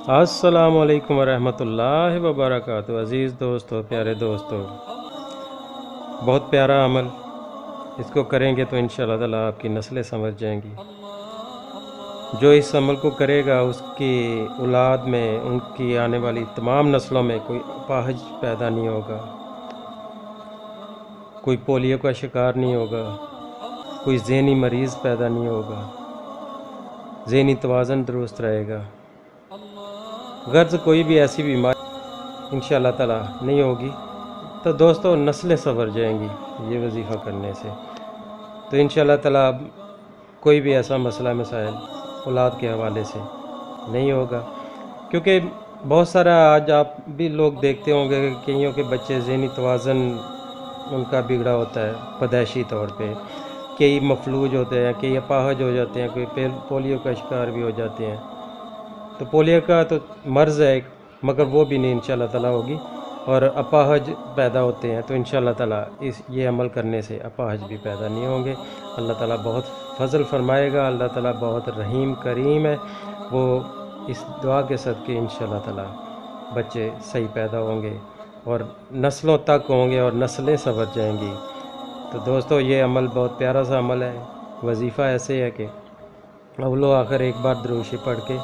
السلام علیکم ورحمۃ اللہ وبرکاتہ۔ عزیز دوستو، پیارے دوستو، بہت پیارا عمل، اس کو کریں گے تو انشاءاللہ تعالیٰ آپ کی نسلیں سمجھ جائیں گی۔ جو اس عمل کو کرے گا اس کی اولاد میں، ان کی آنے والی تمام نسلوں میں کوئی اپاہج پیدا نہیں ہوگا، کوئی پولیو کا شکار نہیں ہوگا، کوئی ذہنی مریض پیدا نہیں ہوگا، ذہنی توازن درست رہے گا، غرض کوئی بھی ایسی بیماری انشاءاللہ تعالیٰ نہیں ہوگی۔ تو دوستو، نسلیں سنور جائیں گی یہ وظیفہ کرنے سے۔ تو انشاءاللہ تعالیٰ کوئی بھی ایسا مسئلہ مسائل اولاد کے حوالے سے نہیں ہوگا، کیونکہ بہت سارا آج آپ بھی لوگ دیکھتے ہوں گے کہ کئیوں کے بچے ذہنی توازن ان کا بگڑا ہوتا ہے پیدائشی طور پہ، کئی مفلوج ہوتے ہیں، کئی اپاہج ہو جاتے ہیں، کوئی پولیو کا شکار بھی ہو جاتے ہیں۔ تو پولیو کا تو مرض ہے ایک، مگر وہ بھی نہیں انشاءاللہ تعالیٰ ہوگی، اور اپاہج پیدا ہوتے ہیں تو انشاءاللہ تعالیٰ یہ عمل کرنے سے اپاہج بھی پیدا نہیں ہوں گے۔ اللہ تعالیٰ بہت فضل فرمائے گا، اللہ تعالیٰ بہت رحیم کریم ہے، وہ اس دعا کے صدقے انشاءاللہ تعالیٰ بچے صحیح پیدا ہوں گے اور نسلوں تک ہوں گے اور نسلیں سنور جائیں گی۔ تو دوستو، یہ عمل بہت پیارا سا عمل ہے، وظیفہ ایسے ہے کہ اول و آخر ایک بار درود شریف پڑھ کے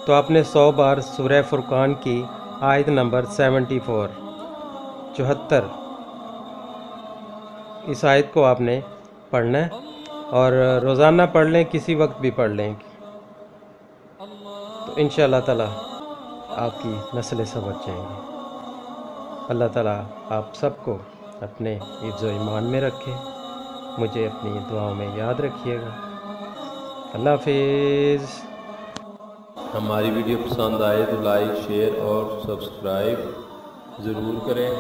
تو آپ نے 100 بار سورہ فرقان کی آیت نمبر 74 اس آیت کو آپ نے پڑھنا ہے، اور روزانہ پڑھ لیں، کسی وقت بھی پڑھ لیں، تو انشاءاللہ تعالیٰ آپ کی نسلیں سنور جائیں گی۔ اللہ تعالیٰ آپ سب کو اپنے حفظ و ایمان میں رکھے، مجھے اپنی دعاؤں میں یاد رکھیے گا۔ اللہ حافظ۔ ہماری ویڈیو پسند آئے تو لائک، شیئر اور سبسکرائب ضرور کریں۔